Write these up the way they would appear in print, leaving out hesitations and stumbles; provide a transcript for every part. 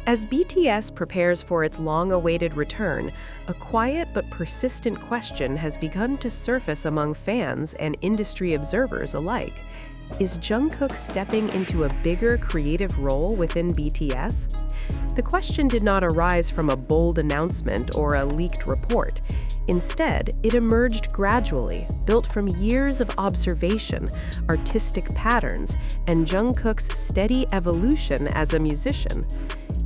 As BTS prepares for its long-awaited return, a quiet but persistent question has begun to surface among fans and industry observers alike. Is Jungkook stepping into a bigger creative role within BTS? The question did not arise from a bold announcement or a leaked report. Instead, it emerged gradually, built from years of observation, artistic patterns, and Jungkook's steady evolution as a musician.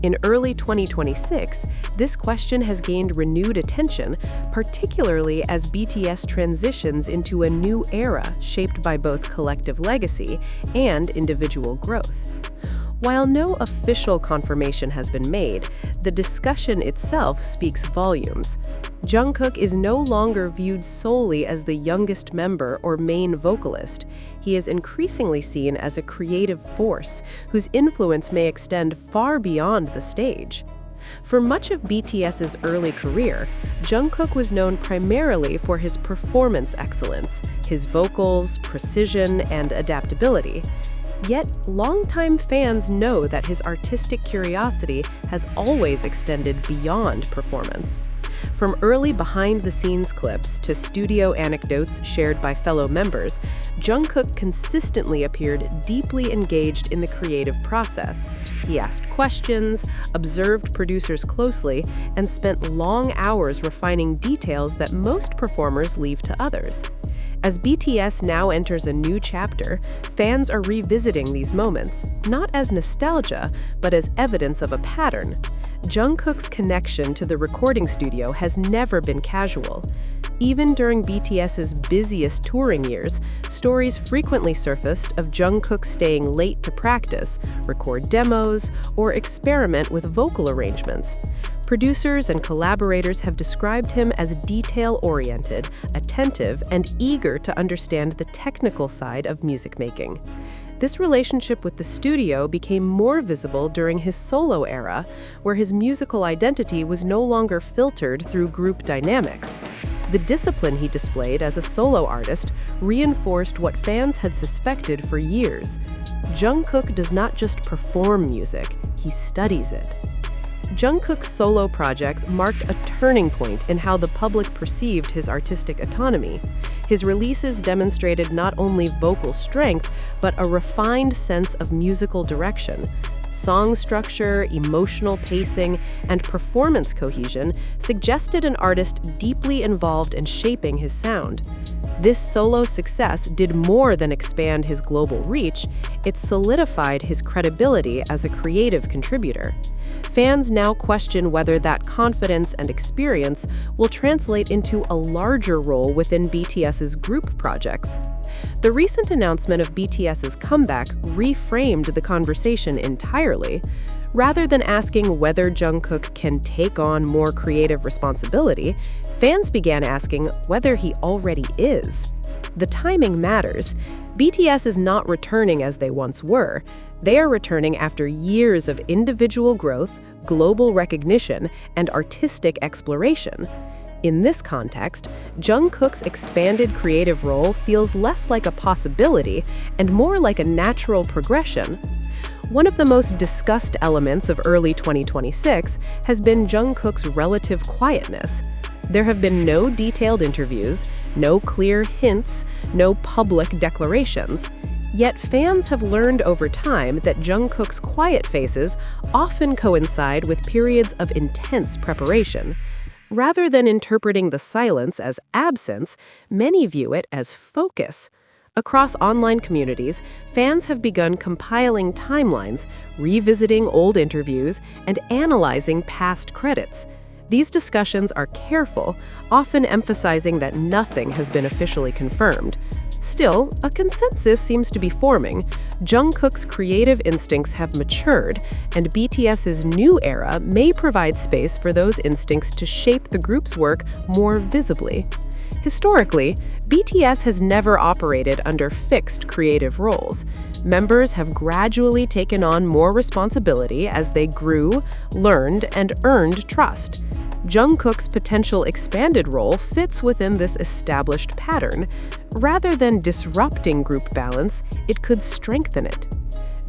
In early 2026, this question has gained renewed attention, particularly as BTS transitions into a new era shaped by both collective legacy and individual growth. While no official confirmation has been made, the discussion itself speaks volumes. Jungkook is no longer viewed solely as the youngest member or main vocalist. He is increasingly seen as a creative force whose influence may extend far beyond the stage. For much of BTS's early career, Jungkook was known primarily for his performance excellence, his vocals, precision, and adaptability. Yet, longtime fans know that his artistic curiosity has always extended beyond performance. From early behind-the-scenes clips to studio anecdotes shared by fellow members, Jungkook consistently appeared deeply engaged in the creative process. He asked questions, observed producers closely, and spent long hours refining details that most performers leave to others. As BTS now enters a new chapter, fans are revisiting these moments, not as nostalgia, but as evidence of a pattern. Jungkook's connection to the recording studio has never been casual. Even during BTS's busiest touring years, stories frequently surfaced of Jungkook staying late to practice, record demos, or experiment with vocal arrangements. Producers and collaborators have described him as detail-oriented, attentive, and eager to understand the technical side of music making. This relationship with the studio became more visible during his solo era, where his musical identity was no longer filtered through group dynamics. The discipline he displayed as a solo artist reinforced what fans had suspected for years. Jungkook does not just perform music, he studies it. Jungkook's solo projects marked a turning point in how the public perceived his artistic autonomy. His releases demonstrated not only vocal strength, but a refined sense of musical direction. Song structure, emotional pacing, and performance cohesion suggested an artist deeply involved in shaping his sound. This solo success did more than expand his global reach, it solidified his credibility as a creative contributor. Fans now question whether that confidence and experience will translate into a larger role within BTS's group projects. The recent announcement of BTS's comeback reframed the conversation entirely. Rather than asking whether Jungkook can take on more creative responsibility, fans began asking whether he already is. The timing matters. BTS is not returning as they once were. They are returning after years of individual growth, global recognition, and artistic exploration. In this context, Jungkook's expanded creative role feels less like a possibility and more like a natural progression. One of the most discussed elements of early 2026 has been Jungkook's relative quietness. There have been no detailed interviews, no clear hints, no public declarations. Yet fans have learned over time that Jungkook's quiet phases often coincide with periods of intense preparation. Rather than interpreting the silence as absence, many view it as focus. Across online communities, fans have begun compiling timelines, revisiting old interviews, and analyzing past credits. These discussions are careful, often emphasizing that nothing has been officially confirmed. Still, a consensus seems to be forming. Jungkook's creative instincts have matured, and BTS's new era may provide space for those instincts to shape the group's work more visibly. Historically, BTS has never operated under fixed creative roles. Members have gradually taken on more responsibility as they grew, learned, and earned trust. Jungkook's potential expanded role fits within this established pattern. Rather than disrupting group balance, it could strengthen it.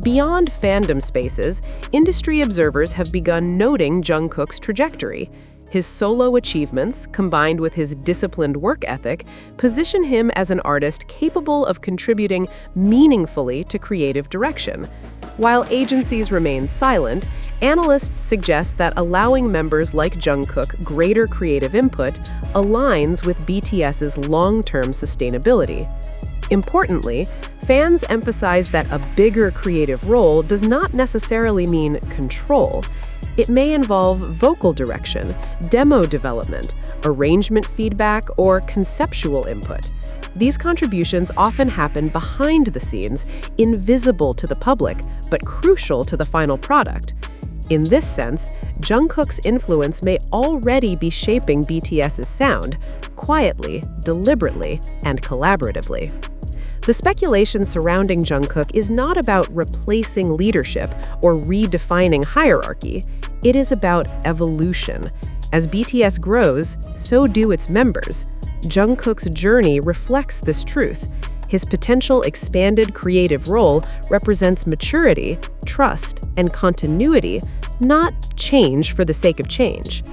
Beyond fandom spaces, industry observers have begun noting Jungkook's trajectory. His solo achievements, combined with his disciplined work ethic, position him as an artist capable of contributing meaningfully to creative direction. While agencies remain silent, analysts suggest that allowing members like Jungkook greater creative input aligns with BTS's long-term sustainability. Importantly, fans emphasize that a bigger creative role does not necessarily mean control. It may involve vocal direction, demo development, arrangement feedback, or conceptual input. These contributions often happen behind the scenes, invisible to the public, but crucial to the final product. In this sense, Jungkook's influence may already be shaping BTS's sound, quietly, deliberately, and collaboratively. The speculation surrounding Jungkook is not about replacing leadership or redefining hierarchy. It is about evolution. As BTS grows, so do its members. Jungkook's journey reflects this truth. His potential expanded creative role represents maturity, trust, and continuity, not change for the sake of change.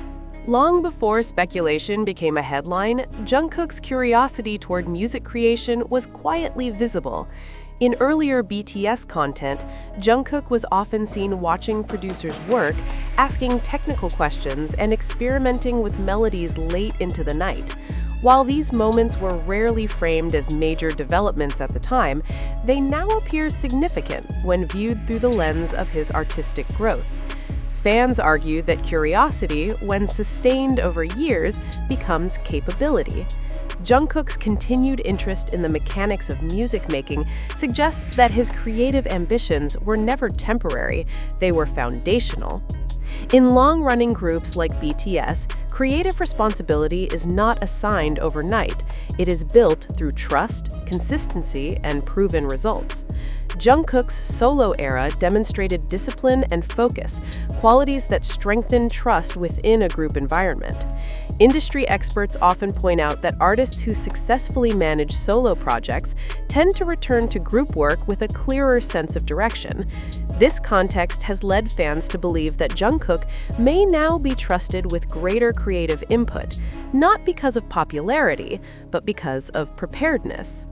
Long before speculation became a headline, Jungkook's curiosity toward music creation was quietly visible. In earlier BTS content, Jungkook was often seen watching producers work, asking technical questions, and experimenting with melodies late into the night. While these moments were rarely framed as major developments at the time, they now appear significant when viewed through the lens of his artistic growth. Fans argue that curiosity, when sustained over years, becomes capability. Jungkook's continued interest in the mechanics of music making suggests that his creative ambitions were never temporary, they were foundational. In long-running groups like BTS, creative responsibility is not assigned overnight. It is built through trust, consistency, and proven results. Jungkook's solo era demonstrated discipline and focus, qualities that strengthen trust within a group environment. Industry experts often point out that artists who successfully manage solo projects tend to return to group work with a clearer sense of direction. This context has led fans to believe that Jungkook may now be trusted with greater creative input, not because of popularity, but because of preparedness.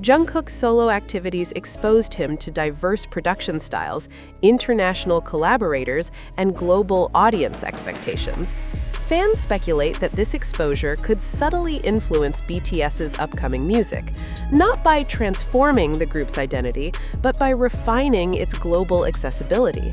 Jungkook's solo activities exposed him to diverse production styles, international collaborators, and global audience expectations. Fans speculate that this exposure could subtly influence BTS's upcoming music, not by transforming the group's identity, but by refining its global accessibility.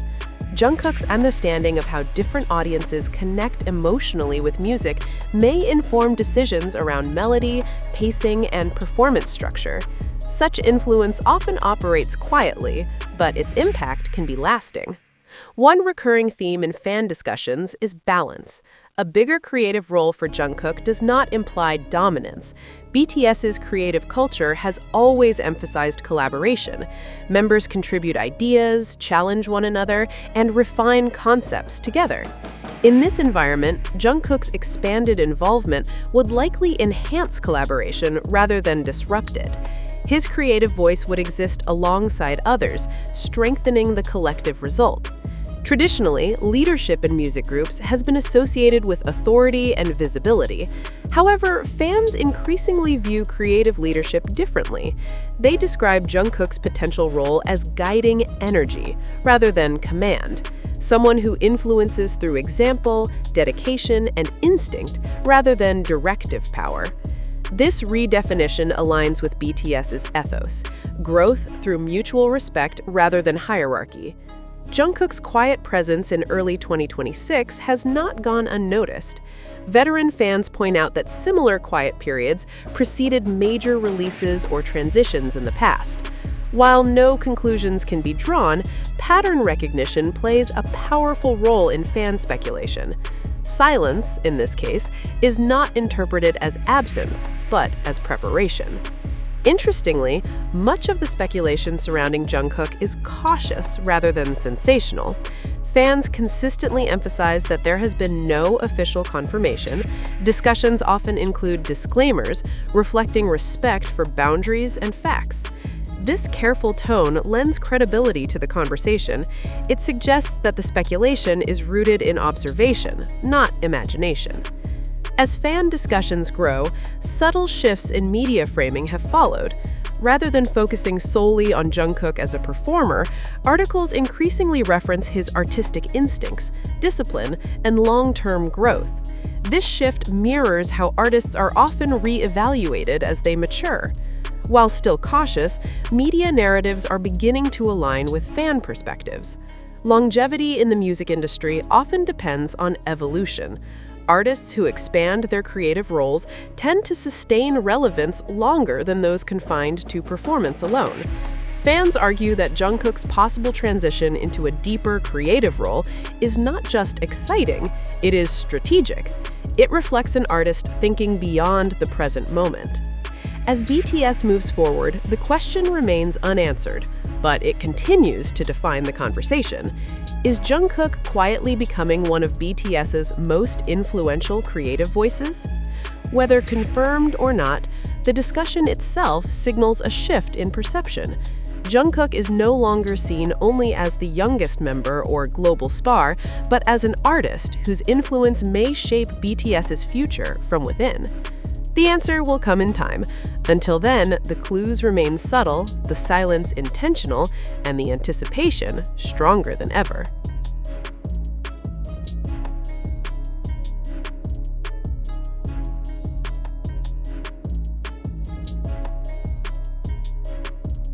Jungkook's understanding of how different audiences connect emotionally with music may inform decisions around melody, pacing, and performance structure. Such influence often operates quietly, but its impact can be lasting. One recurring theme in fan discussions is balance. A bigger creative role for Jungkook does not imply dominance. BTS's creative culture has always emphasized collaboration. Members contribute ideas, challenge one another, and refine concepts together. In this environment, Jungkook's expanded involvement would likely enhance collaboration rather than disrupt it. His creative voice would exist alongside others, strengthening the collective result. Traditionally, leadership in music groups has been associated with authority and visibility. However, fans increasingly view creative leadership differently. They describe Jungkook's potential role as guiding energy, rather than command. Someone who influences through example, dedication, and instinct, rather than directive power. This redefinition aligns with BTS's ethos, growth through mutual respect rather than hierarchy. Jungkook's quiet presence in early 2026 has not gone unnoticed. Veteran fans point out that similar quiet periods preceded major releases or transitions in the past. While no conclusions can be drawn, pattern recognition plays a powerful role in fan speculation. Silence, in this case, is not interpreted as absence, but as preparation. Interestingly, much of the speculation surrounding Jungkook is cautious rather than sensational. Fans consistently emphasize that there has been no official confirmation. Discussions often include disclaimers, reflecting respect for boundaries and facts. This careful tone lends credibility to the conversation. It suggests that the speculation is rooted in observation, not imagination. As fan discussions grow, subtle shifts in media framing have followed. Rather than focusing solely on Jungkook as a performer, articles increasingly reference his artistic instincts, discipline, and long-term growth. This shift mirrors how artists are often re-evaluated as they mature. While still cautious, media narratives are beginning to align with fan perspectives. Longevity in the music industry often depends on evolution. Artists who expand their creative roles tend to sustain relevance longer than those confined to performance alone. Fans argue that Jungkook's possible transition into a deeper creative role is not just exciting, it is strategic. It reflects an artist thinking beyond the present moment. As BTS moves forward, the question remains unanswered, but it continues to define the conversation. Is Jungkook quietly becoming one of BTS's most influential creative voices? Whether confirmed or not, the discussion itself signals a shift in perception. Jungkook is no longer seen only as the youngest member or global star, but as an artist whose influence may shape BTS's future from within. The answer will come in time. Until then, the clues remain subtle, the silence intentional, and the anticipation stronger than ever.